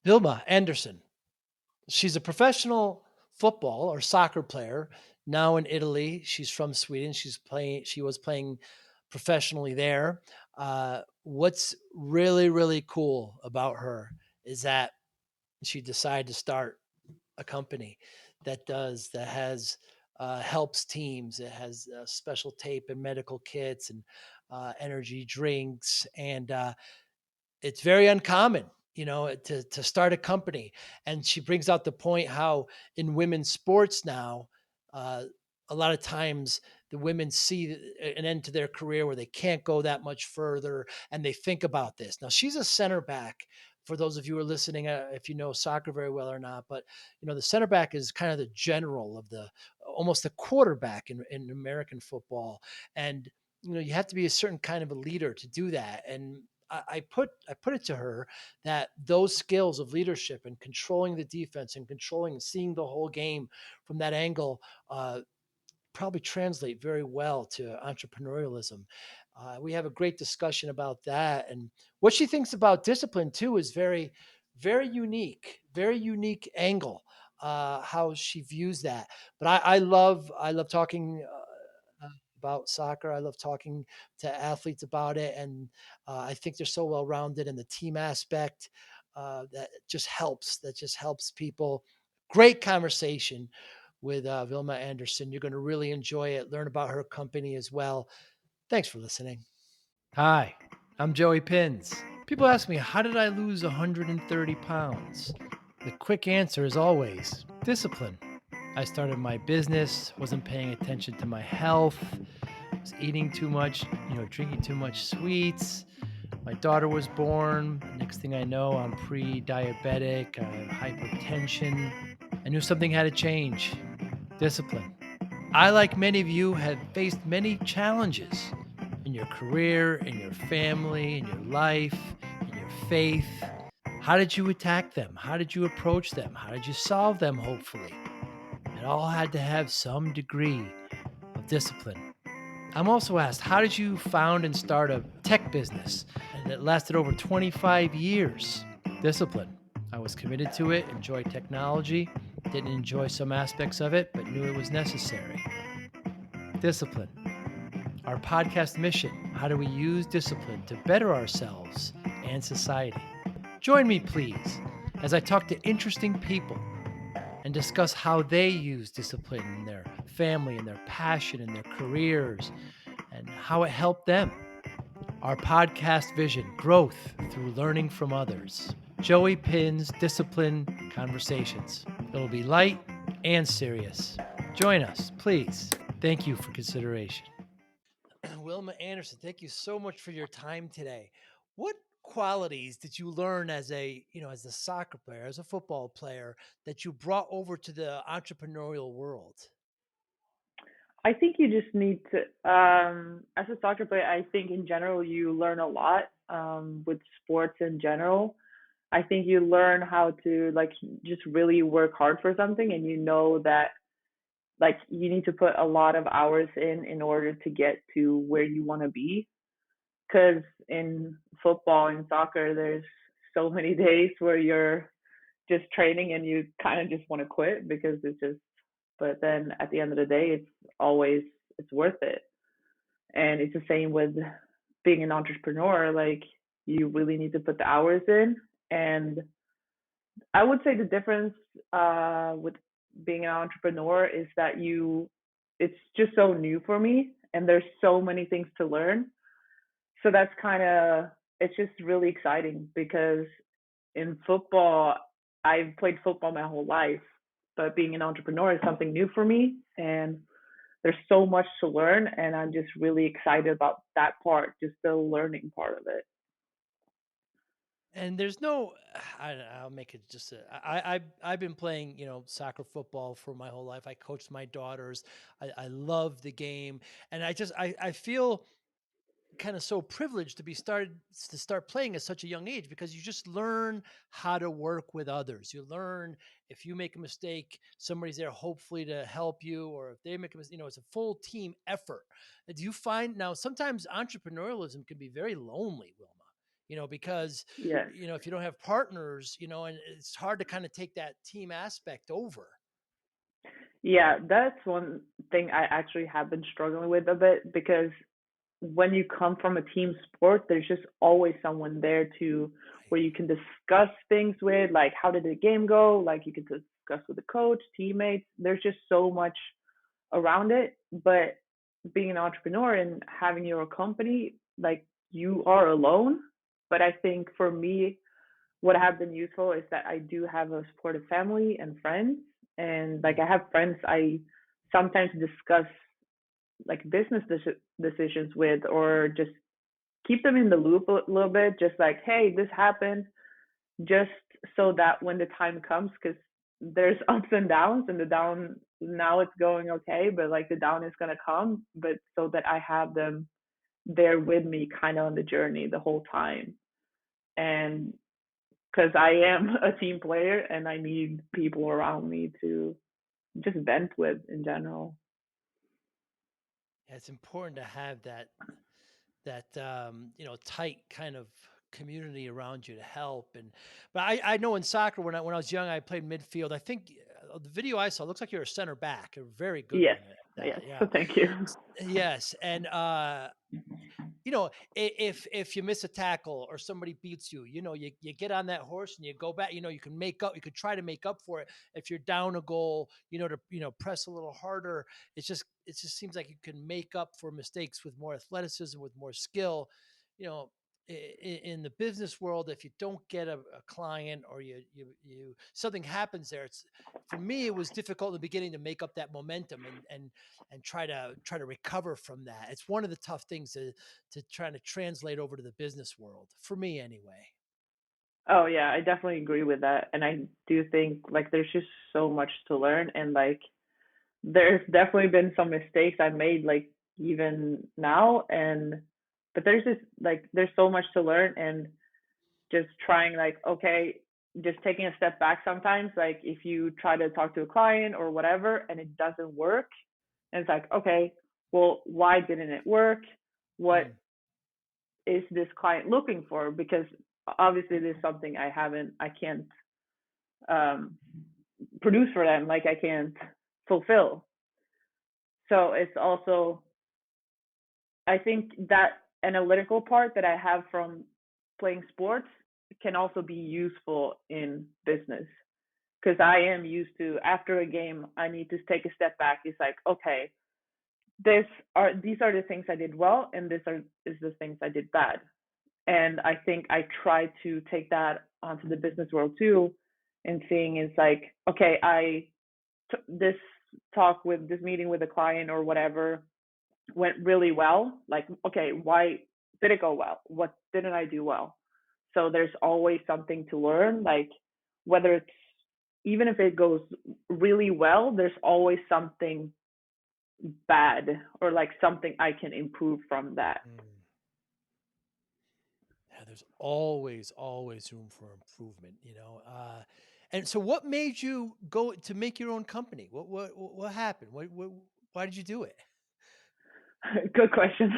Wilma Andersson. She's a professional football or soccer player now in Italy. She's from Sweden. She was playing professionally there. What's really, really cool about her is that she decided to start a company that has helps teams. It has special tape and medical kits and energy drinks, and it's very uncommon, to start a company. And she brings out the point how in women's sports now, uh, a lot of times the women see an end to their career where they can't go that much further, and they think about this. Now she's a center back. For those of you who are listening, if you know soccer very well or not, but the center back is kind of the general of the almost the quarterback in American football, and you have to be a certain kind of a leader to do that. And I put it to her that those skills of leadership and controlling the defense and controlling and seeing the whole game from that angle probably translate very well to entrepreneurialism. We have a great discussion about that, and what she thinks about discipline too is very, very unique angle. How she views that, but I love talking. About soccer. I love talking to athletes about it, and I think they're so well rounded, and the team aspect that just helps people. Great conversation with Wilma Anderson. You're going to really enjoy it. Learn about her company as well. Thanks for listening. Hi, I'm Joey Pinz. People ask me, how did I lose 130 pounds? The quick answer is always discipline. I started my business, wasn't paying attention to my health, was eating too much, drinking too much sweets. My daughter was born. Next thing I know, I'm pre diabetic, I have hypertension. I knew something had to change. Discipline. I, like many of you, have faced many challenges in your career, in your family, in your life, in your faith. How did you attack them? How did you approach them? How did you solve them, hopefully? It all had to have some degree of discipline. I'm also asked, how did you found and start a tech business? And it lasted over 25 years. Discipline. I was committed to it, enjoyed technology, didn't enjoy some aspects of it, but knew it was necessary. Discipline. Our podcast mission: how do we use discipline to better ourselves and society? Join me, please, as I talk to interesting people and discuss how they use discipline in their family and their passion and their careers and how it helped them. Our podcast vision: growth through learning from others. Joey Pin's Discipline Conversations. It'll be light and serious. Join us, please. Thank you for consideration. Wilma Anderson, thank you so much for your time today. What qualities did you learn as a soccer player, as a football player, that you brought over to the entrepreneurial world? I think you just need to, as a soccer player, I think in general you learn a lot with sports in general. I think you learn how to like just really work hard for something, and you know that like you need to put a lot of hours in order to get to where you want to be. Because in football and soccer, there's so many days where you're just training and you kind of just want to quit because it's just, but then at the end of the day, always it's worth it. And it's the same with being an entrepreneur. Like you really need to put the hours in. And I would say the difference with being an entrepreneur is that it's just so new for me, and there's so many things to learn. So that's kind of, it's just really exciting because in football, I've played football my whole life, but being an entrepreneur is something new for me. And there's so much to learn. And I'm just really excited about that part, just the learning part of it. And there's no, I'll make it just I've been playing soccer football for my whole life. I coached my daughters. I love the game, and I feel kind of so privileged to start playing at such a young age, because you just learn how to work with others. You learn, if you make a mistake, somebody's there hopefully to help you, or if they make a mistake, it's a full team effort. Do you find now sometimes entrepreneurialism can be very lonely, Wilma? because, Yes. if you don't have partners, and it's hard to kind of take that team aspect over. Yeah, that's one thing I actually have been struggling with a bit because when you come from a team sport, there's just always someone there to Right. where you can discuss things with, like how did the game go? Like you can discuss with the coach, teammates. There's just so much around it. But being an entrepreneur and having your own company, like you are alone. But I think for me, what have been useful is that I do have a supportive family and friends. And like Mm. I have friends I sometimes discuss like business decisions with, or just keep them in the loop a little bit, just like, hey, this happened, just so that when the time comes, because there's ups and downs, and the down now it's going okay, but like the down is going to come, but so that I have them there with me kind of on the journey the whole time. And because I am a team player and I need people around me to just vent with in general. Yeah, it's important to have that tight kind of community around you to help. But I know in soccer, when I was young, I played midfield. I think the video I saw looks like you're a center back, a very good Yes, one at yes. that. Yeah. Thank you. Yes. And if you miss a tackle or somebody beats you, you get on that horse and you go back. You can make up. You could try to make up for it if you're down a goal. To press a little harder. It just seems like you can make up for mistakes with more athleticism, with more skill. You know. In the business world, if you don't get a client, or you something happens there, it's for me it was difficult in the beginning to make up that momentum and try to recover from that. It's one of the tough things to try to translate over to the business world for me anyway. Oh yeah, I definitely agree with that. And I do think like there's just so much to learn, and like there's definitely been some mistakes I made like even now, and but there's just like there's so much to learn, and just trying like okay, just taking a step back sometimes, like if you try to talk to a client or whatever and it doesn't work, and it's like okay, well why didn't it work? What Mm. is this client looking for? Because obviously there's something I can't um, produce for them, like I can't fulfill. So it's also, I think that analytical part that I have from playing sports can also be useful in business, because I am used to after a game I need to take a step back. It's like okay, these are the things I did well, and this are is the things I did bad. And I think I try to take that onto the business world too, and seeing it's like okay, this talk with this meeting with a client or whatever went really well. Like okay, why did it go well? What didn't I do well? So there's always something to learn, like whether it's even if it goes really well, there's always something bad or like something I can improve from that. Mm. Yeah, there's always room for improvement. And so what made you go to make your own company? What happened? Why did you do it? Good question.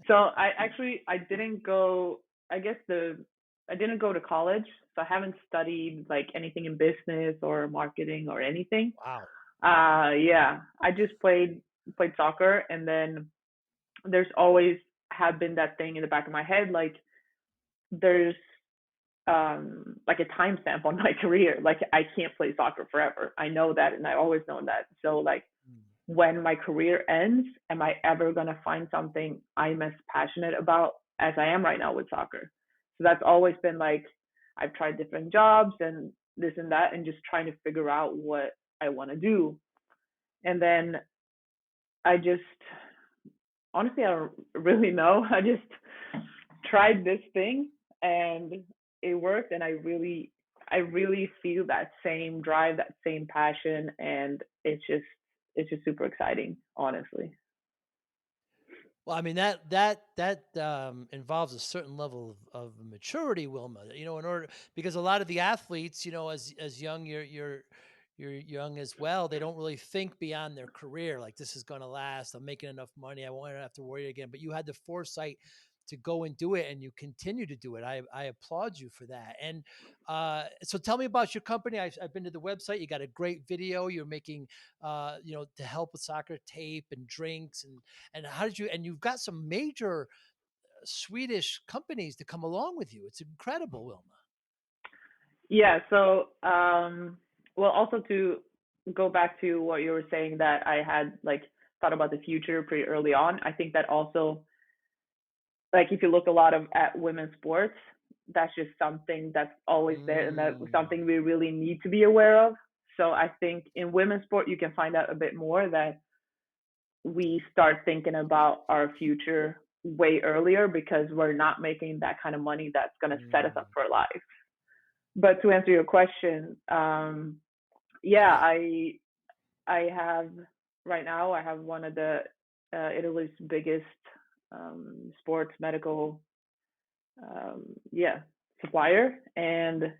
So I didn't go. I guess I didn't go to college, so I haven't studied like anything in business or marketing or anything. Wow. Yeah, I just played soccer, and then there's always had been that thing in the back of my head, like there's like a timestamp on my career. Like I can't play soccer forever. I know that, and I always known that. So like Mm. when my career ends, am I ever going to find something I'm as passionate about as I am right now with soccer? So that's always been like, I've tried different jobs and this and that, and just trying to figure out what I want to do. And then I just, honestly, I don't really know. I just tried this thing and it worked. And I really feel that same drive, that same passion. And it's just super exciting, honestly. Well, I mean that involves a certain level of maturity, Wilma. In order because a lot of the athletes, as young you're young as well. They don't really think beyond their career. Like this is going to last. I'm making enough money. I won't have to worry again. But you had the foresight to go and do it, and you continue to do it. I applaud you for that. And so tell me about your company. I've been to the website. You got a great video. You're making, to help with soccer, tape and drinks, and how did you? And you've got some major Swedish companies to come along with you. It's incredible, Wilma. Yeah. So, well, also to go back to what you were saying that I had like thought about the future pretty early on. I think that also, like, if you look a lot of at women's sports, that's just something that's always there, and that's Mm, something we really need to be aware of. So I think in women's sport, you can find out a bit more that we start thinking about our future way earlier because we're not making that kind of money that's going to set us up mm, for life. But to answer your question, yeah, great. I have right now. I have one of the Italy's biggest sports medical, yeah, supplier, and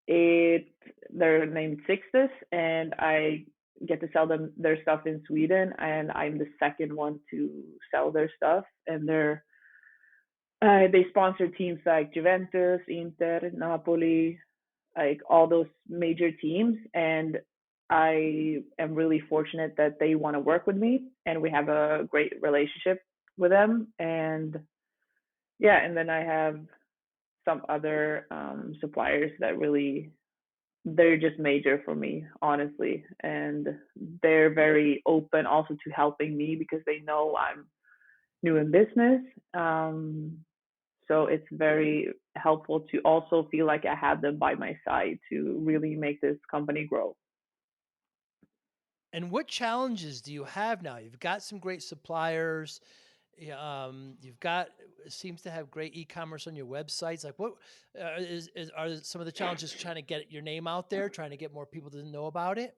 it they're named Sixtus, and I get to sell them their stuff in Sweden, and I'm the second one to sell their stuff, and they sponsor teams like Juventus, Inter, Napoli, like all those major teams, and I am really fortunate that they want to work with me, and we have a great relationship with them, and yeah, and then I have some other suppliers that really they're just major for me, honestly. And they're very open also to helping me because they know I'm new in business. So it's very helpful to also feel like I have them by my side to really make this company grow. And what challenges do you have now? You've got some great suppliers. You've got seems to have great e-commerce on your websites. Like, what are some of the challenges trying to get your name out there, trying to get more people to know about it?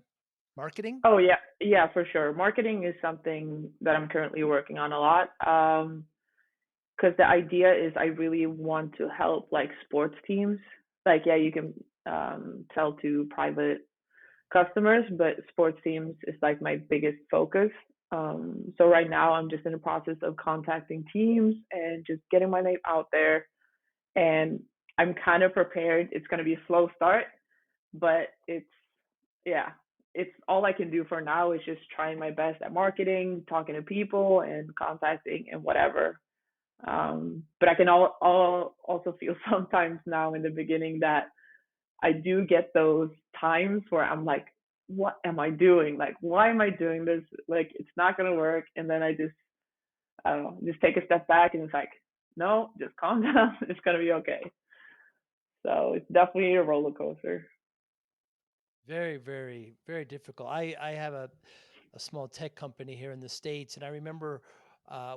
Marketing? Oh yeah, yeah, for sure. Marketing is something that I'm currently working on a lot. Because the idea is I really want to help like sports teams. Like, yeah, you can sell to private customers, but sports teams is like my biggest focus. So right now I'm just in the process of contacting teams and just getting my name out there. And I'm kind of prepared. It's going to be a slow start, but yeah, it's all I can do for now is just trying my best at marketing, talking to people, and contacting and whatever. But I can also feel sometimes now in the beginning that I do get those times where I'm like, what am I doing? Like, why am I doing this? Like, it's not going to work. And then I don't know, just take a step back and it's like, no, just calm down. It's going to be okay. So it's definitely a roller coaster. Very, very, very difficult. I have a small tech company here in the States, and I remember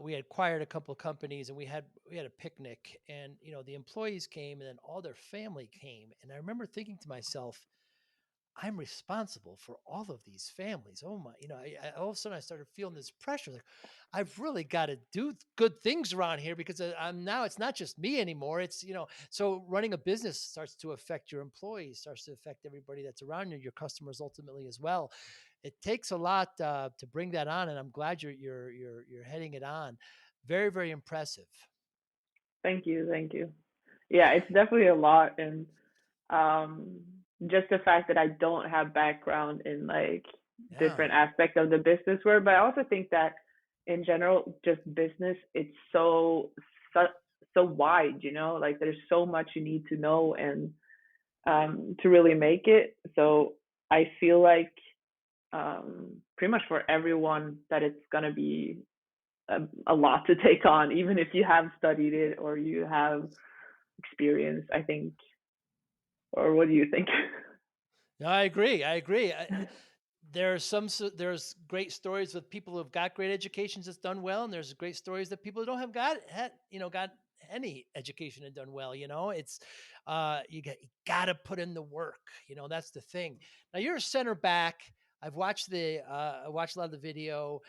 we had acquired a couple of companies, and we had a picnic, and the employees came, and then all their family came, and I remember thinking to myself, I'm responsible for all of these families. Oh my, all of a sudden I started feeling this pressure. Like, I've really got to do good things around here because I'm now, it's not just me anymore. So running a business starts to affect your employees, starts to affect everybody that's around you, your customers ultimately as well. It takes a lot to bring that on. And I'm glad you're heading it on. Very, very impressive. Thank you. Thank you. Yeah, it's definitely a lot. And um, just the fact that I don't have background in like Yeah. different aspects of the business world, but I also think that in general, just business, it's so, so wide, like there's so much you need to know and to really make it. So I feel like pretty much for everyone that it's going to be a lot to take on, even if you have studied it or you have experience, I think. Or what do you think? No, I agree. I agree. There's great stories with people who've got great educations that's done well, and there's great stories that people who don't have got any education and done well. It's you got to put in the work. That's the thing. Now you're a center back. I watched a lot of the video.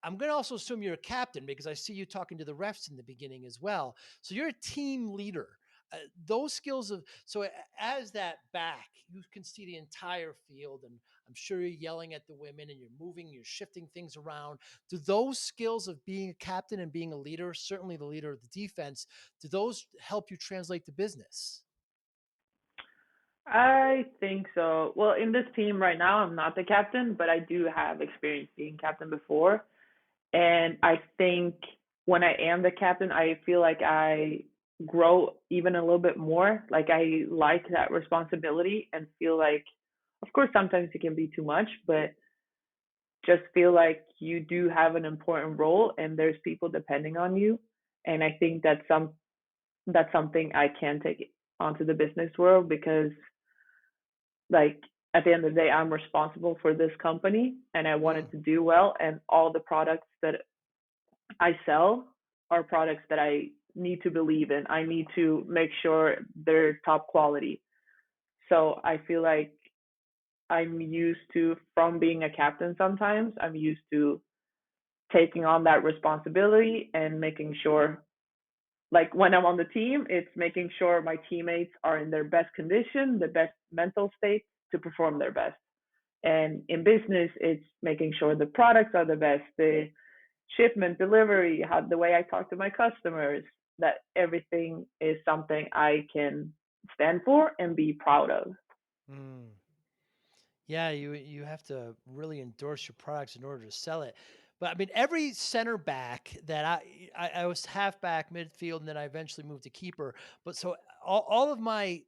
I'm going to also assume you're a captain because I see you talking to the refs in the beginning as well. So you're a team leader. those skills of as that back, you can see the entire field, and I'm sure you're yelling at the women and you're moving, you're shifting things around. Do those skills of being a captain and being a leader, certainly the leader of the defense, do those help you translate to business? I think so. Well, in this team right now, I'm not the captain, but I do have experience being captain before. And I think when I am the captain, I feel like I grow even a little bit more. Like I like that responsibility and feel like, of course, sometimes it can be too much, but just feel like you do have an important role and there's people depending on you. And I think that's something I can take onto the business world because like at the end of the day, I'm responsible for this company and I want it Mm, to do well. And all the products that I sell are products that I need to believe in. I need to make sure they're top quality. So I feel like I'm used to, from being a captain sometimes, I'm used to taking on that responsibility and making sure, like when I'm on the team, it's making sure my teammates are in their best condition, the best mental state to perform their best. And in business, it's making sure the products are the best, the shipment, delivery, how the way I talk to my customers, that everything is something I can stand for and be proud of. mm. Yeah, you have to really endorse your products in order to sell it. But I mean, every center back that I was halfback, midfield, and then I eventually moved to keeper. But so all of my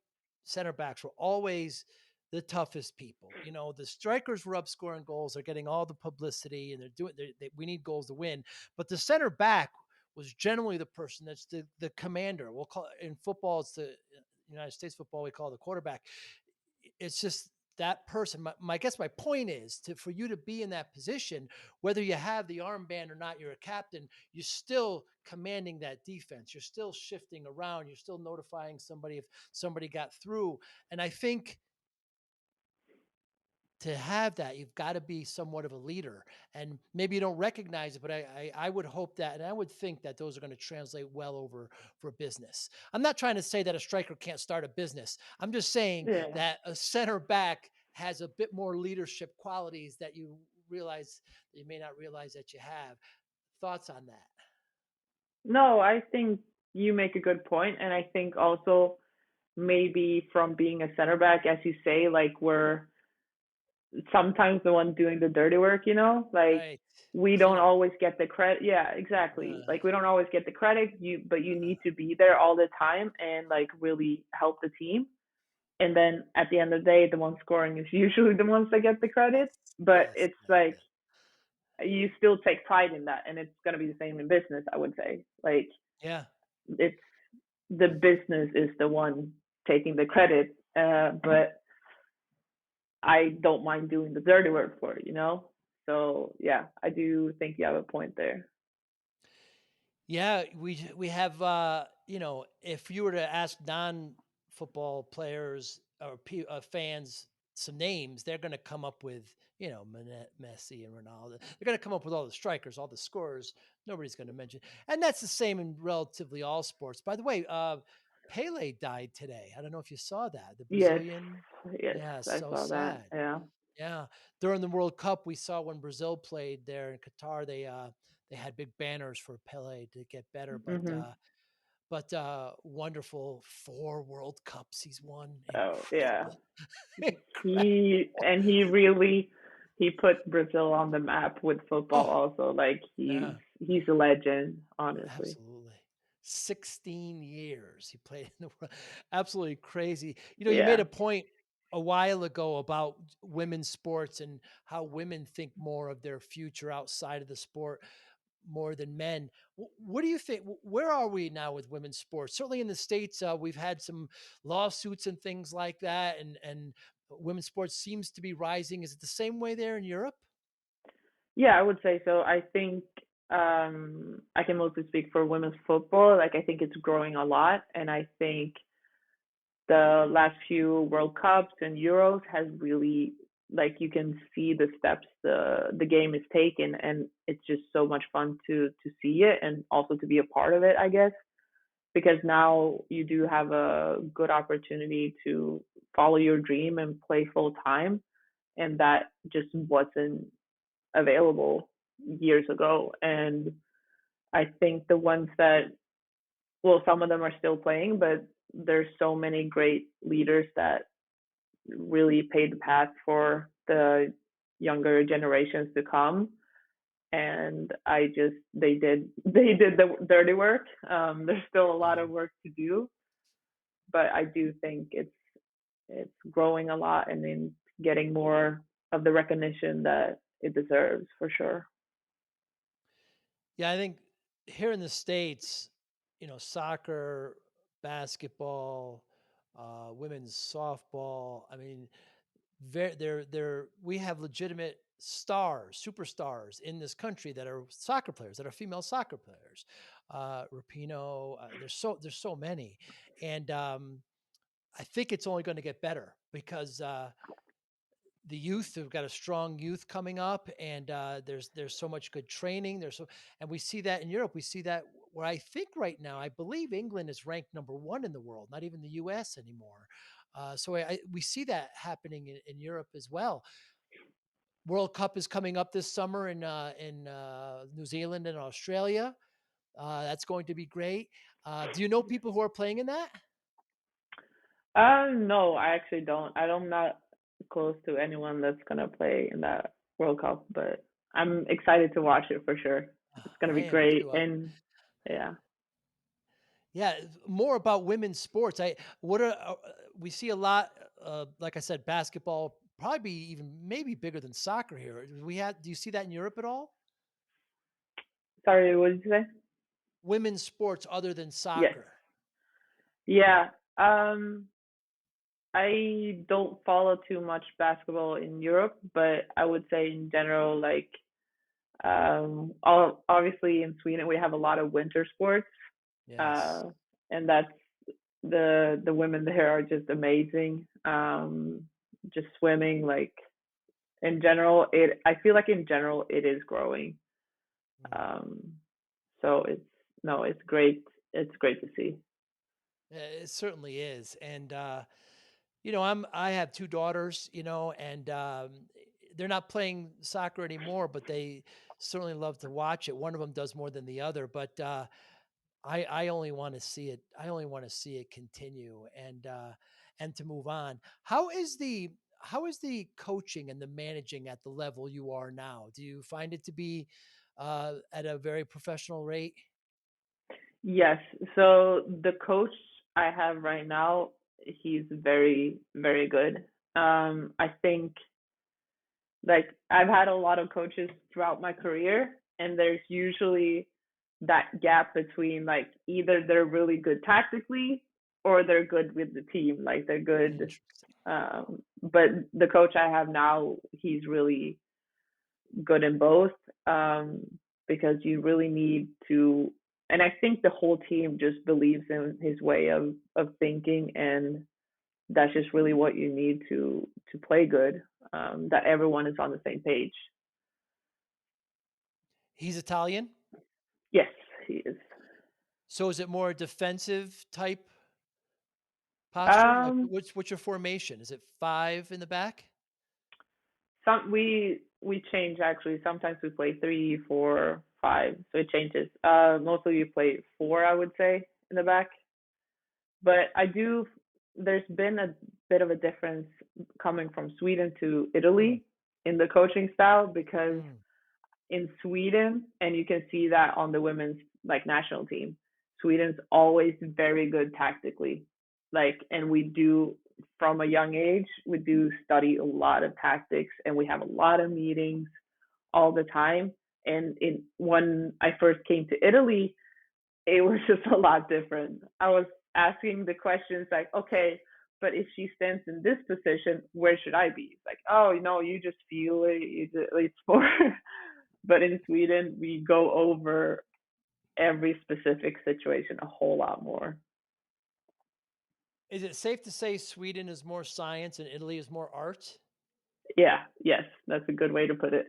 center backs were always the toughest people. You know, the strikers were up scoring goals, they're getting all the publicity, and they're doing. We need goals to win. But the center back was generally the person that's the commander. We'll call in football, it's the United States football we call the quarterback. It's just that person. My I guess my point is to for you to be in that position, whether you have the armband or not, you're a captain, you're still commanding that defense. You're still shifting around. You're still notifying somebody if somebody got through. And I think to have that, you've got to be somewhat of a leader. And maybe you don't recognize it, but I would hope that, and I would think that those are going to translate well over for business. I'm not trying to say that a striker can't start a business. I'm just saying Yeah. that a center back has a bit more leadership qualities that you may not realize that you have. Thoughts on that? No, I think you make a good point, and I think also maybe from being a center back, as you say, like we're sometimes the one doing the dirty work, like Right. we Clean don't up. always get the credit. Yeah, exactly. Uh, Like we don't always get the credit, but you need to be there all the time and like really help the team. And then at the end of the day, the one scoring is usually the ones that get the credit. But yes. it's Yeah. like Yeah. you still take pride in that, and it's gonna be the same in business, I would say. Like Yeah. it's the business is the one taking the credit, but I don't mind doing the dirty work for it. So yeah, I do think you have a point there. Yeah, we have if you were to ask non-football players or fans some names, they're going to come up with, Messi and Ronaldo. They're going to come up with all the strikers, all the scorers. Nobody's going to mention. And that's the same in relatively all sports. By the way, Pele died today. I don't know if you saw that. The Yes, Brazilian. yes, Yeah, I so saw that. sad. Yeah. Yeah, during the World Cup, we saw when Brazil played there in Qatar, they had big banners for Pele to get better, Mhm. but wonderful 4 World Cups he's won. Oh yeah. Incredible. He Incredible. and he really he put Brazil on the map with football Oh, also. Like yeah, he's a legend, honestly. absolutely. 16 years he played in the world. Absolutely crazy. You made Yeah. a point a while ago about women's sports and how women think more of their future outside of the sport more than men. What do you think? Where are we now with women's sports? Certainly in the states, we've had some lawsuits and things like that, and women's sports seems to be rising. Is it the same way there in Europe? Yeah, I would say so. I think I can mostly speak for women's football. Like I think it's growing a lot, and I think the last few World Cups and Euros has really, like, you can see the steps the game is taken, and it's just so much fun to see it and also to be a part of it, I guess. because now you do have a good opportunity to follow your dream and play full time, and that just wasn't available years ago. And I think the ones that, well, some of them are still playing, but there's so many great leaders that really paved the path for the younger generations to come. And I just they did the dirty work. There's still a lot Yeah. of work to do, but I do think it's growing a lot and then getting more of the recognition that it deserves for sure. Yeah, I think here in the States, soccer, basketball, women's softball, I mean, we have legitimate stars, superstars in this country that are soccer players, that are female soccer players. Rapino, there's so many, and I think it's only going to get better because the youth have got a strong youth coming up, and there's so much good training. And we see that in Europe. We see that where I think right now, I believe England is ranked number one in the world, not even the U.S. anymore. We see that happening in Europe as well. World Cup is coming up this summer in New Zealand and Australia. That's going to be great. Do you know people who are playing in that? No, I actually don't. I'm not close to anyone that's gonna play in that World Cup, but I'm excited to watch it for sure. It's gonna I be am great, too. and yeah. Yeah, more about women's sports. I what are We see a lot, like I said, basketball probably be even maybe bigger than soccer here. Do you see that in Europe at all? Sorry, what did you say? Women's sports other than Yes. soccer. Yeah. I don't follow too much basketball in Europe, but I would say in general, like, obviously in Sweden we have a lot of winter sports, Yes. uh, and that's the women there are just amazing. Just swimming, like in general, it I feel like in general it is growing. Mm. Um, so it's no, it's great. It's great to see. It certainly is. And I have two daughters, and they're not playing soccer anymore, but they certainly love to watch it. One of them does more than the other, but I only want to see it. I only want to see it continue and to move on. How is the coaching and the managing at the level you are now? Do you find it to be at a very professional rate? Yes. So the coach I have right now, he's very, very good. I think like I've had a lot of coaches throughout my career, and there's usually that gap between like either they're really good tactically or they're good with the team, like they're good. Interesting. But the coach I have now, he's really good in both, um, because you really need to. And I think the whole team just believes in his way of thinking, and that's just really what you need to play good. That everyone is on the same page. He's Italian, Yes, he is. so is it more defensive type posture? Like Um, what's your formation? Is it five in the back? we change actually. Sometimes we play 3, 4, 5, so it changes. Mostly we play 4, I would say, in the back. But I do. There's been a bit of a difference coming from Sweden to Mm, Italy in the coaching style, because mm, in Sweden, and you can see that on the women's like national team, Sweden's always very good tactically. Like, and we do from a young age, we do study a lot of tactics, and we have a lot of meetings all the time. And when I first came to Italy, it was just a lot different. I was asking the questions like, okay, but if she stands in this position, where should I be? It's like, oh, you just feel it. It's more. But in Sweden, we go over every specific situation a whole lot more. Is it safe to say Sweden is more science and Italy is more art? Yeah, yes, that's a good way to put it.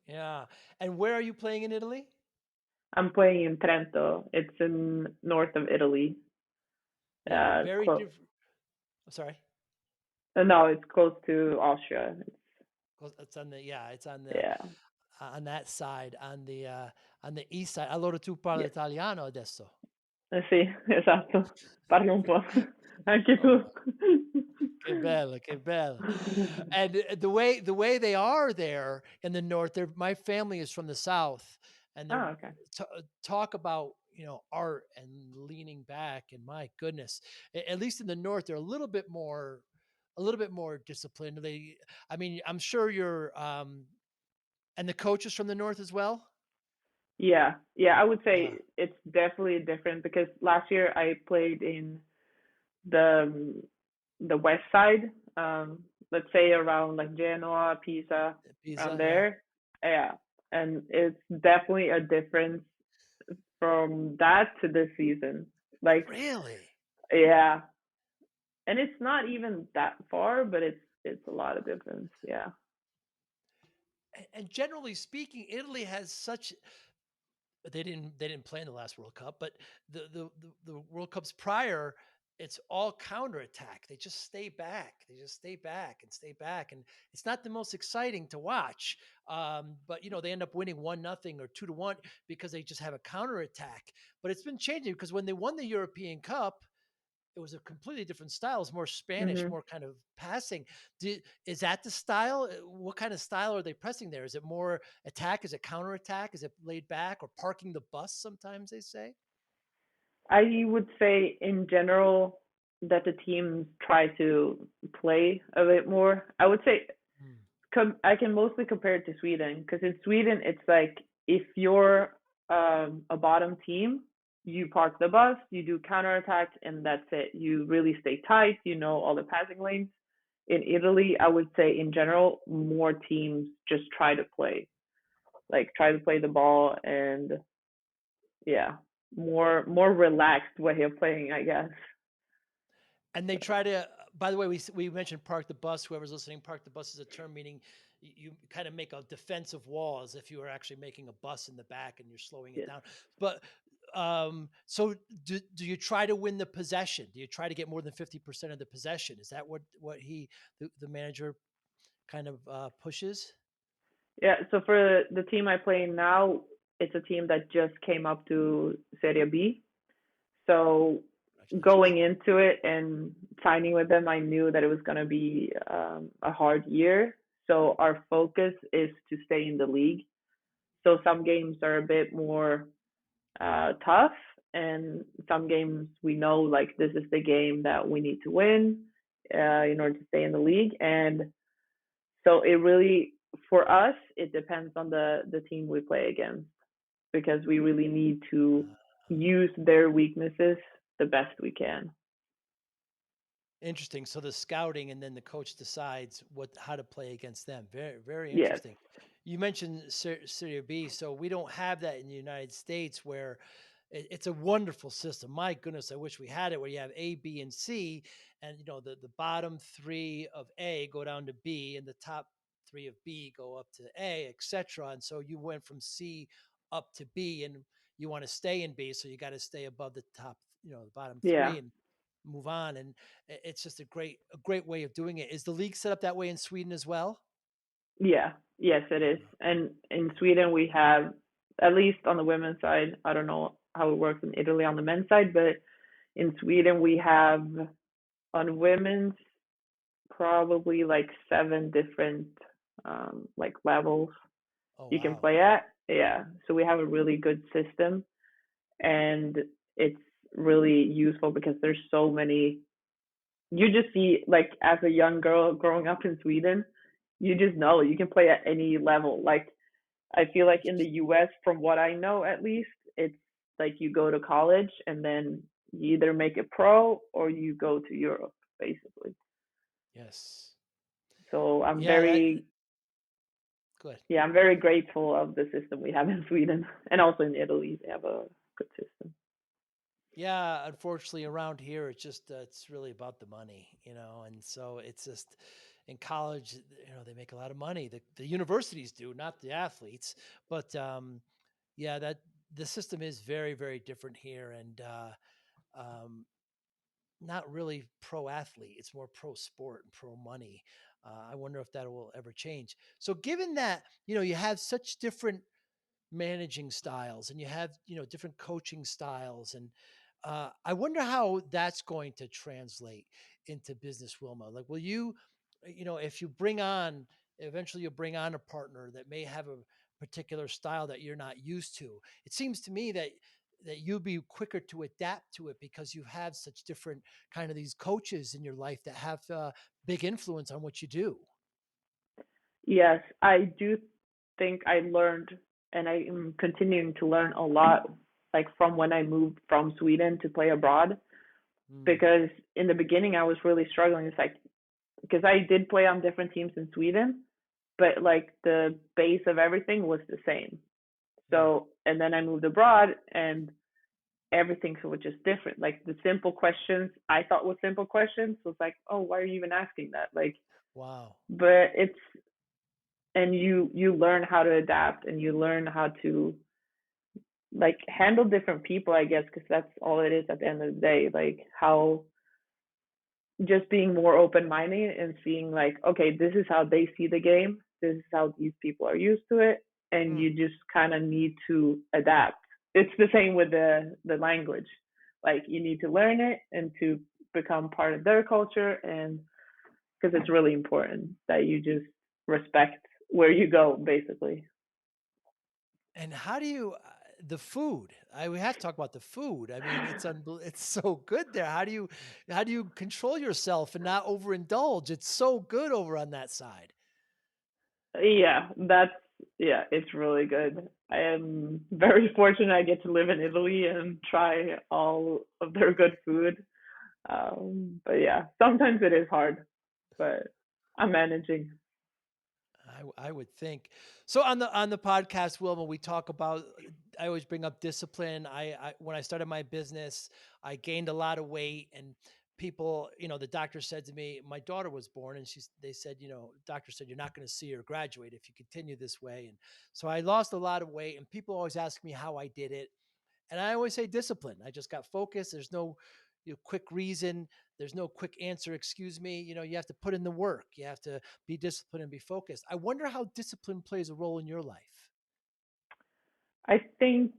Yeah. And where are you playing in Italy? I'm playing in Trento. It's in north of Italy. Yeah, very Close. different. Sorry. No, it's close to Austria. It's on the yeah, it's Yeah. on that side, on the east side. Allora tu parli Yeah. italiano adesso? Sì, esatto. Parli un po'. Anche Oh, tu. che bello, che bello. And the way they are there in the north, my family is from the south, and they're Ah, okay. talk about art and leaning back, and my goodness, at least in the north, they're a little bit more disciplined. I mean, I'm sure you're and the coaches from the north as well. Yeah. Yeah, I would Uh, say it's definitely different because last year I played in the the west side, let's say around like Genoa, Pisa, around Pisa, yeah. there. Yeah, and it's definitely a difference from that to this season. Like, Really? yeah, and it's not even that far, but it's a lot of difference. Yeah. And generally speaking, Italy has such they didn't play in the last World Cup, but the World Cups prior, it's all counterattack. They just stay back. They just stay back and stay back, and it's not the most exciting to watch. But they end up winning 1-0 or 2-1 because they just have a counterattack. But it's been changing because when they won the European Cup, it was a completely different style. It's more Spanish, Mhm. more kind of passing. Is that the style? What kind of style are they pressing there? Is it more attack? Is it counterattack? Is it laid back or parking the bus? Sometimes they say. I would say in general that the teams try to play a bit more. I would say Hmm. I can mostly compare it to Sweden because in Sweden it's like if you're a bottom team, you park the bus, you do counterattack, and that's it. You really stay tight. You know all the passing lanes. In Italy, I would say in general, more teams just try to play, like try to play the ball, and yeah, more relaxed way of playing, I guess. And they try to. By the way, we mentioned park the bus. Whoever's listening, park the bus is a term meaning you kind of make a defensive wall as if you were actually making a bus in the back and you're slowing it Yes. down. But so do you try to win the possession? Do you try to get more than 50% of the possession? Is that what the manager kind of pushes? Yeah, so for the team I play in now, it's a team that just came up to Serie B. So Congratulations. going into it and signing with them, I knew that it was going to be a hard year. So our focus is to stay in the league. So some games are a bit more tough, and some games we know like this is the game that we need to win in order to stay in the league. And so it really, for us, it depends on the team we play against because we really need to Uh, use their weaknesses the best we can. Interesting. So the scouting, and then the coach decides how to play against them. Very, very Yes. interesting. You mentioned Serie B, so we don't have that in the United States, where it's a wonderful system. My goodness, I wish we had it, where you have A, B, and C, and the bottom three of A go down to B, and the top three of B go up to A, etc. And so you went from C up to B, and you want to stay in B, so you got to stay above the top, the bottom Yeah. three, and move on. And it's just a great way of doing it. Is the league set up that way in Sweden as well? Yeah. Yes, it is. And in Sweden, we have, at least on the women's side, I don't know how it works in Italy on the men's side, but in Sweden, we have on women's probably like 7 different like levels Oh you can wow. play at. Yeah. So we have a really good system, and it's really useful because there's so many. You just see like as a young girl growing up in Sweden, you just know you can play at any level. Like I feel like in the US, from what I know at least, it's like you go to college and then you either make it pro or you go to Europe, basically. Yes. So Yeah, that good. I'm very grateful of the system we have in Sweden and also in Italy. They have a good system. Yeah, unfortunately around here it's really about the money, and so it's just in college, they make a lot of money. The universities do, not the athletes. But yeah, the system is very, very different here, and um, not really pro athlete. It's more pro sport and pro money. I wonder if that will ever change. So, given that you have such different managing styles and you have different coaching styles, and I wonder how that's going to translate into business, Wilma. Like, will you, if you bring on, eventually you'll bring on a partner that may have a particular style that you're not used to. It seems to me that you'll be quicker to adapt to it because you have such different kind of these coaches in your life that have big influence on what you do. Yes, I do think I learned, and I am continuing to learn a lot, like from when I moved from Sweden to play abroad. Mm, Because in the beginning, I was really struggling. It's like, because I did play on different teams in Sweden, but like the base of everything was the same. right. So, and then I moved abroad and everything was just different. Like the simple questions I thought were simple questions was like, oh, why are you even asking that? Like, Wow. but it's, and you learn how to adapt and you learn how to like handle different people, I guess, because that's all it is at the end of the day. Like how just being more open minded and seeing like, okay, this is how they see the game, this is how these people are used to it, and Mm. you just kind of need to adapt. It's the same with the language. Like you need to learn it and to become part of their culture, and because it's really important that you just respect where you go, basically. And how do you the food? We have to talk about the food. I mean, it's so good there. How do you control yourself and not overindulge? It's so good over on that side. Yeah, that's yeah, it's really good. I am very fortunate I get to live in Italy and try all of their good food. But yeah, sometimes it is hard, but I'm managing. I would think. So on the podcast, Wilma, we talk about. I always bring up discipline. I when I started my business, I gained a lot of weight, and people, the doctor said to me, my daughter was born, and they said, doctor said you're not going to see her graduate if you continue this way, and so I lost a lot of weight, and people always ask me how I did it, and I always say discipline. I just got focused. There's no quick reason. There's no quick answer. Excuse me. You have to put in the work. You have to be disciplined and be focused. I wonder how discipline plays a role in your life. I think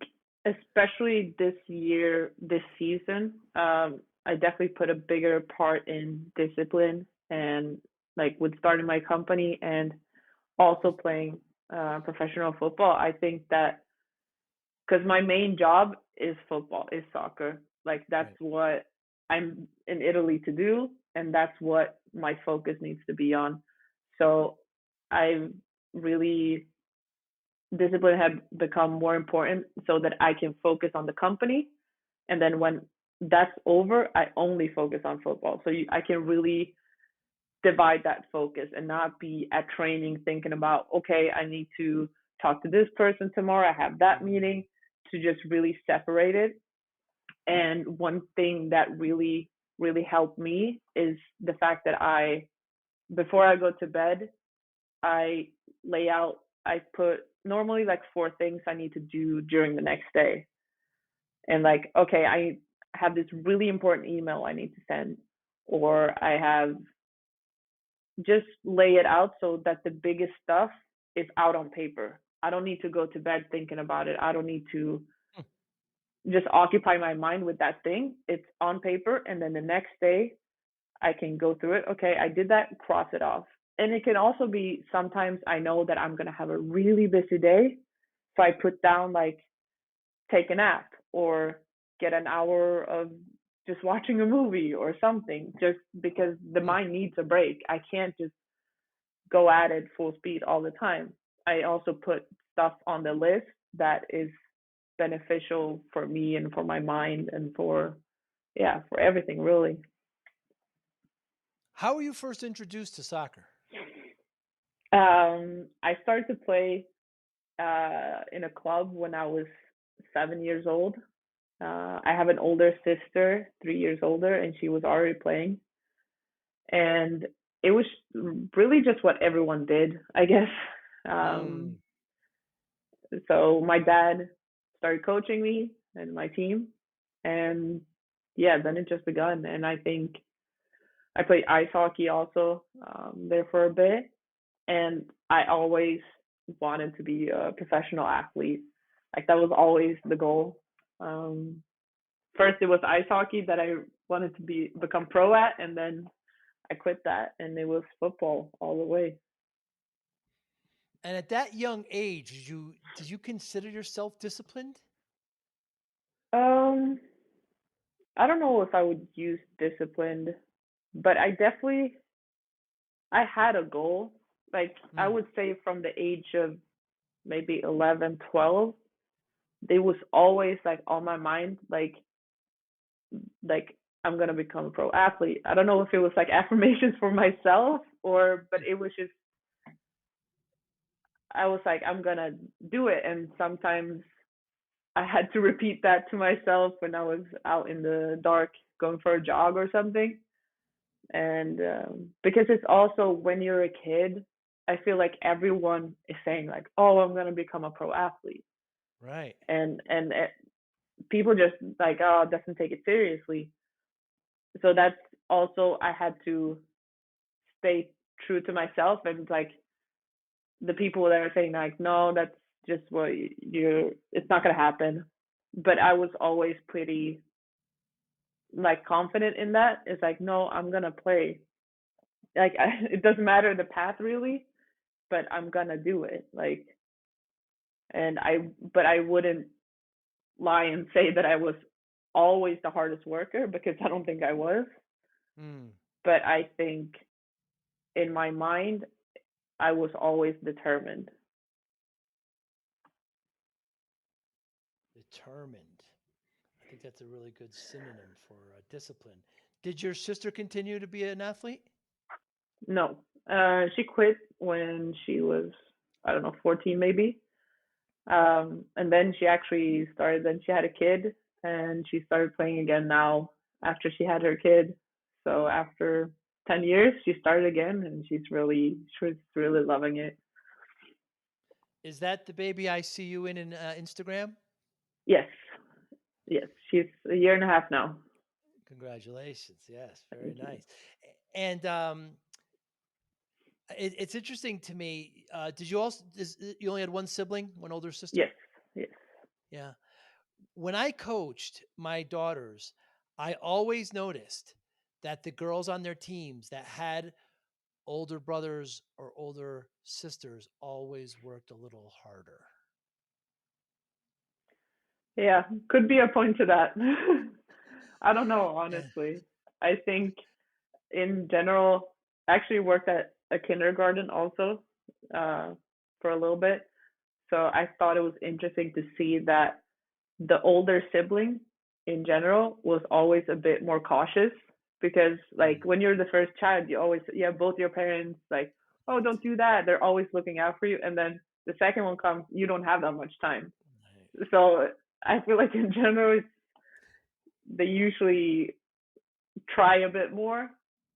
especially this year, this season, I definitely put a bigger part in discipline and like with starting my company and also playing professional football. I think that because my main job is football, is soccer. Like that's Right. what I'm in Italy to do, and that's what my focus needs to be on. So I really discipline had become more important so that I can focus on the company, and then when that's over, I only focus on football. So I can really divide that focus and not be at training thinking about, okay, I need to talk to this person tomorrow, I have that meeting, to just really separate it. And one thing that really, really helped me is the fact that before I go to bed, I lay out, I put normally like four things I need to do during the next day. And like, okay, I have this really important email I need to send, or I have just lay it out so that the biggest stuff is out on paper. I don't need to go to bed thinking about it. I don't need to Hmm. just occupy my mind with that thing. It's on paper. And then the next day, I can go through it. Okay, I did that, cross it off. And it can also be sometimes I know that I'm going to have a really busy day. So I put down like take a nap or get an hour of just watching a movie or something, just because the Hmm. mind needs a break. I can't just go at it full speed all the time. I also put stuff on the list that is beneficial for me and for my mind and for yeah, for everything really. How were you first introduced to soccer? I started to play in a club when I was 7 years old. I have an older sister, 3 years older, and she was already playing. And it was really just what everyone did, I guess. Mm. So my dad started coaching me and my team, and yeah, then it just begun. And I think I played ice hockey also there for a bit, and I always wanted to be a professional athlete. Like that was always the goal. Um, First, it was ice hockey that I wanted to become pro at, and then I quit that, and it was football all the way. And at that young age, did you consider yourself disciplined? Um, I don't know if I would use disciplined, but I had a goal. Like I Mm, would say from the age of maybe 11, 12, it was always like on my mind, like I'm gonna become a pro athlete. I don't know if it was like affirmations for myself but it was just I was like I'm gonna do it, and sometimes I had to repeat that to myself when I was out in the dark going for a jog or something. And because it's also when you're a kid, I feel like everyone is saying like, "Oh, I'm gonna become a pro athlete," right. and people just like, "Oh, doesn't take it seriously." So that's also I had to stay true to myself, and like the people that are saying like, "No, that's just what you're. It's not gonna happen." But I was always pretty like confident in that. It's like, no, I'm gonna play. Like it doesn't matter the path really, but I'm gonna do it. Like, but I wouldn't lie and say that I was always the hardest worker because I don't think I was. Mm, But I think in my mind, I was always determined. determined. I think that's a really good synonym for discipline. Did your sister continue to be an athlete? No, she quit when she was I don't know 14 maybe. And then she actually started. Then she had a kid, and she started playing again now after she had her kid. So after 10 years, she started again, and she's really loving it. Is that the baby I see you in Instagram? Yes, yes, she's a year and a half now. Congratulations. Yes, very Thank you. nice. And it's interesting to me. Did you also, you only had one sibling, one older sister? Yes, yes. Yeah. When I coached my daughters, I always noticed that the girls on their teams that had older brothers or older sisters always worked a little harder. Yeah, could be a point to that. I don't know, Yeah. honestly. I think in general, I actually worked at a kindergarten also uh, for a little bit. So I thought it was interesting to see that the older sibling in general was always a bit more cautious because like Mm, when you're the first child, you have both your parents like, oh, don't do that. They're always looking out for you. And then the second one comes, you don't have that much time. right. So I feel like in general, they usually try a bit more.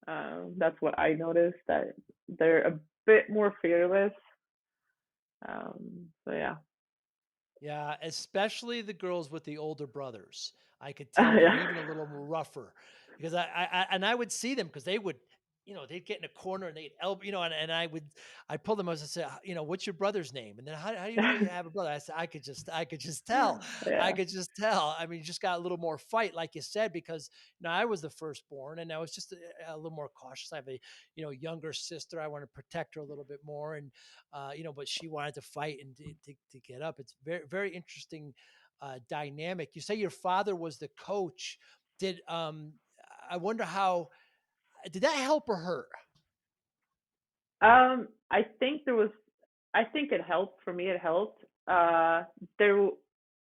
That's what I noticed, that they're a bit more fearless. So yeah. Yeah, especially the girls with the older brothers. I could tell they're Yeah. even a little more rougher because I would see them because they would, they'd get in a corner and they'd elbow, and I'd pull them as I say, what's your brother's name? And then how do you know you have a brother? I said, I could just tell. I Yeah. could just tell. I mean, you just got a little more fight, like you said, because I was the firstborn and I was just a little more cautious. I have a, younger sister. I want to protect her a little bit more. And but she wanted to fight and to get up. It's very, very interesting dynamic. You say your father was the coach. Did I wonder how did that help or hurt? I think I think it helped. For me, it helped. There,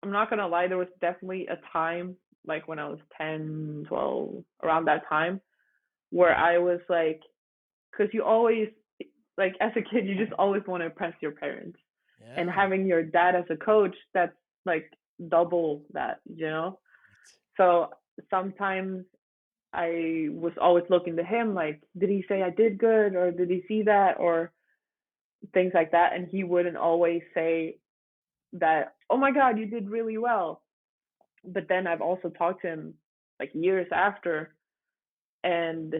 I'm not gonna lie, there was definitely a time, like when I was 10, 12, around that time, where I was like, because you always, like as a kid, you just always want to impress your parents. And Yeah. having your dad as a coach, that's like double that. So sometimes I was always looking to him, like, did he say I did good, or did he see that, or things like that. And he wouldn't always say that, oh my God, you did really well. But then I've also talked to him like years after, and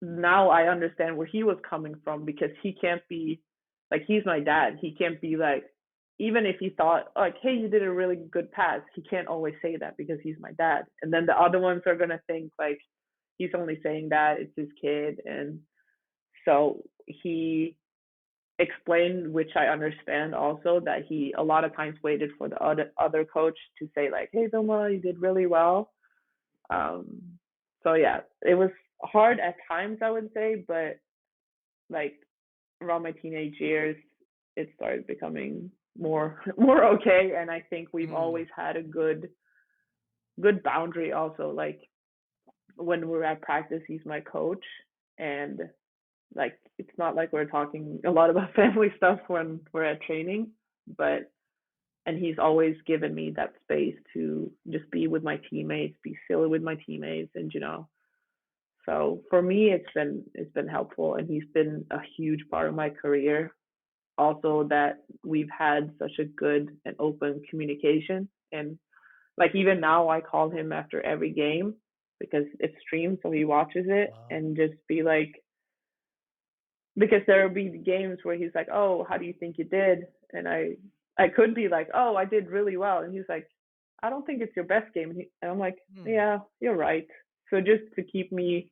now I understand where he was coming from, because he can't be like, he's my dad. He can't be like, even if he thought like, hey, you did a really good pass, he can't always say that because he's my dad. And then the other ones are gonna think like he's only saying that, it's his kid. And so he explained, which I understand also, that he a lot of times waited for the other coach to say like, hey Vilma, you did really well. um so yeah, it was hard at times, I would say, but like around my teenage years, it started becoming more okay. And I think we've Mm. always had a good boundary also. Like when we're at practice, he's my coach, and like it's not like we're talking a lot about family stuff when we're at training, but and he's always given me that space to just be with my teammates, be silly with my teammates, and so for me, it's been helpful, and he's been a huge part of my career. Also, that we've had such a good and open communication, and like even now, I call him after every game because it's streamed, so he watches it, Wow. and just be like, because there will be games where he's like, "Oh, how do you think you did?" And I could be like, "Oh, I did really well," and he's like, "I don't think it's your best game," and I'm like, Mm. "Yeah, you're right." So just to keep me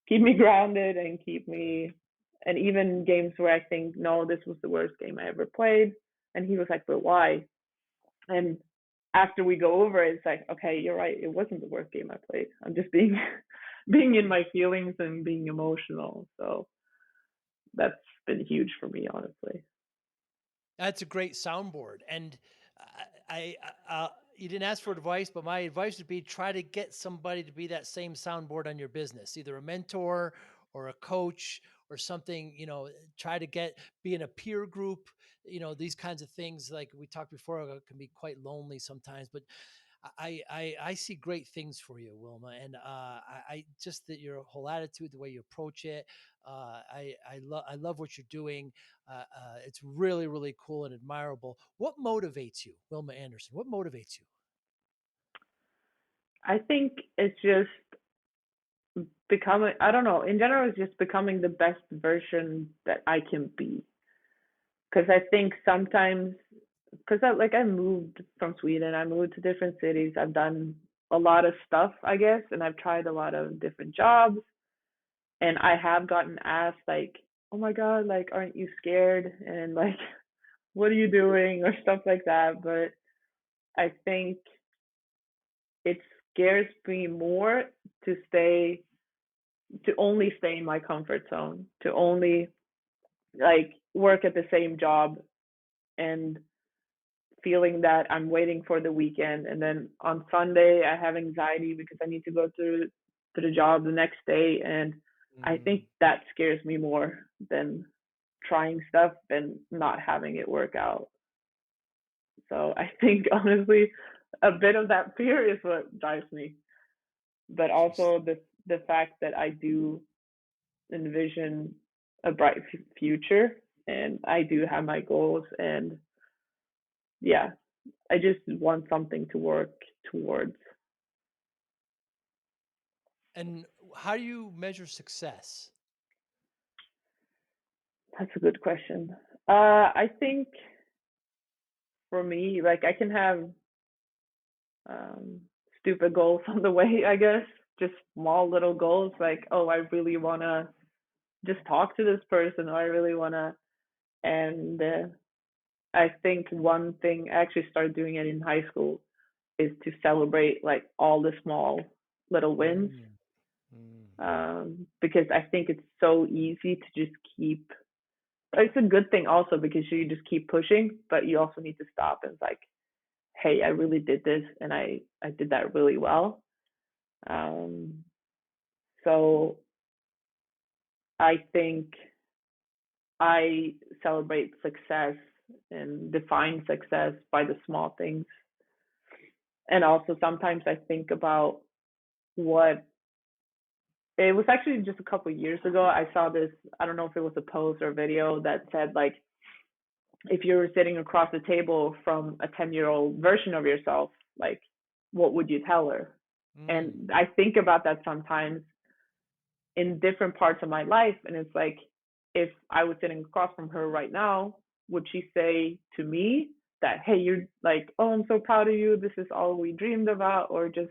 grounded and keep Right. me, and even games where I think, no, this was the worst game I ever played, and he was like, but why? And after we go over it, it's like, okay, you're right, it wasn't the worst game I played. I'm just being being in my feelings and being emotional. So that's been huge for me, honestly. That's a great soundboard. And you didn't ask for advice, but my advice would be try to get somebody to be that same soundboard on your business, either a mentor or a coach or something. Try to be in a peer group. These kinds of things, like we talked before, can be quite lonely sometimes. But I see great things for you, Wilma, and I just that your whole attitude, the way you approach it, I love what you're doing. It's really really cool and admirable. What motivates you, Wilma Andersson? What motivates you? I think it's just becoming, I don't know, in general, it's just becoming the best version that I can be. Because I think sometimes, because I moved from Sweden, I moved to different cities, I've done a lot of stuff, I guess, and I've tried a lot of different jobs, and I have gotten asked like, "Oh my God, like, aren't you scared?" And like, "What are you doing?" or stuff like that. But I think it scares me more to stay, to only stay in my comfort zone, to only like work at the same job, and feeling that I'm waiting for the weekend, and then on Sunday I have anxiety because I need to go to the job the next day. And I think Mm. that scares me more than trying stuff and not having it work out. So I think honestly a bit of that fear is what drives me, but Jeez. also the fact that I do envision a bright future, and I do have my goals, and yeah, I just want something to work towards. And how do you measure success? That's a good question. I think for me, like I can have um, stupid goals on the way, I guess, just small little goals, like, oh, I really want to just talk to this person, or I really want to. And I think one thing, I actually started doing it in high school, is to celebrate like all the small little wins. Mm. Mm. Because I think it's so easy to just keep, it's a good thing also because you just keep pushing, but you also need to stop and like, hey, I really did this, and I did that really well. Um, so I think I celebrate success and define success by the small things. And also sometimes I think about what, it was actually just a couple of years ago, I saw this, I don't know if it was a post or a video that said like, if you were sitting across the table from a 10-year-old version of yourself, like, what would you tell her? Mm. And I think about that sometimes in different parts of my life. And it's like, if I was sitting across from her right now, would she say to me that, hey, you're like, oh, I'm so proud of you. This is all we dreamed about? Or just,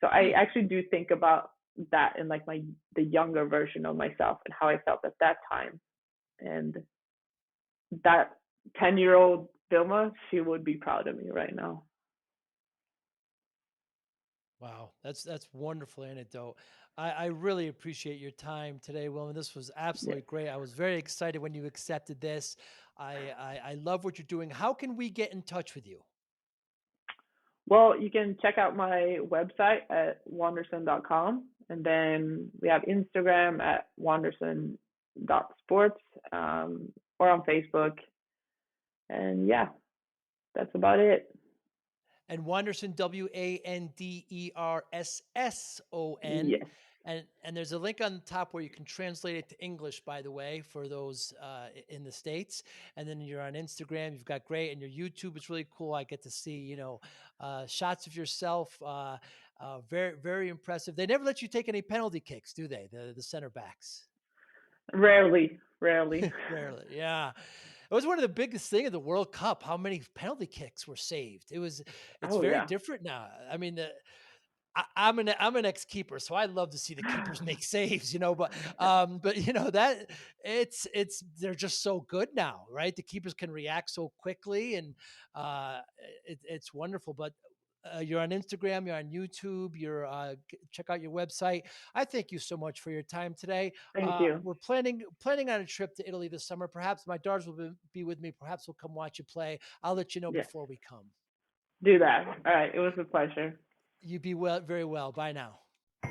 so I Hmm. actually do think about that in like the younger version of myself and how I felt at that time. And that 10-year-old Vilma, she would be proud of me right now. Wow, that's wonderful anecdote. I really appreciate your time today, Wilma. This was Yeah. absolutely great. I was very excited when you accepted this. I love what you're doing. How can we get in touch with you? Well, you can check out my website at wandersson.com. And then we have Instagram at wandersson.sports, or on Facebook. And yeah, that's about it. And Wanderson, Wandersson. Yes. And there's a link on the top where you can translate it to English, by the way, for those in the States. And then you're on Instagram. You've got great. And your YouTube is really cool. I get to see, shots of yourself. Very, very impressive. They never let you take any penalty kicks, do they? The center backs. Rarely, rarely. Rarely, yeah. It was one of the biggest thing of the World Cup, how many penalty kicks were saved. It's Oh, very yeah. different now. I mean, I'm an ex-keeper, so I love to see the keepers make saves, but that it's they're just so good now, right? The keepers can react so quickly, and uh, it's wonderful. But you're on Instagram, you're on YouTube, check out your website. I thank you so much for your time today. Thank you. We're planning on a trip to Italy this summer. Perhaps my daughters will be with me. Perhaps we'll come watch you play. I'll let you know Yes. before we come. Do that. All right. It was a pleasure. You be well, very well. Bye now.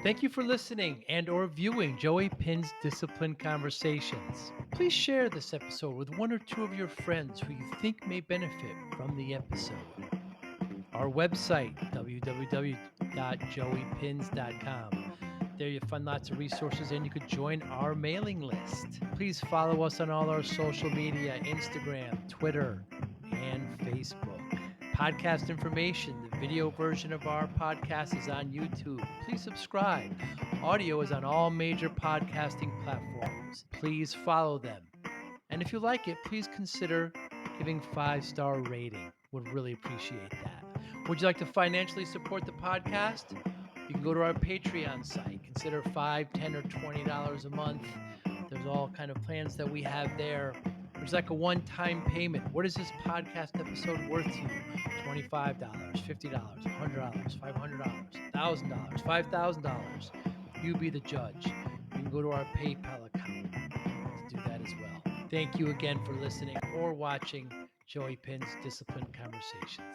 Thank you for listening and or viewing Joey Pin's Discipline Conversations. Please share this episode with one or two of your friends who you think may benefit from the episode. Our website, www.joeypins.com. There you'll find lots of resources and you could join our mailing list. Please follow us on all our social media, Instagram, Twitter, and Facebook. Podcast information, the video version of our podcast is on YouTube. Please subscribe. Audio is on all major podcasting platforms. Please follow them. And if you like it, please consider giving 5-star rating. Would really appreciate that. Would you like to financially support the podcast? You can go to our Patreon site. Consider $5, $10, or $20 a month. There's all kind of plans that we have there. There's like a one-time payment. What is this podcast episode worth to you? $25, $50, $100, $500, $1,000, $5,000. You be the judge. You can go to our PayPal account to do that as well. Thank you again for listening or watching Joey Pin's Discipline Conversations.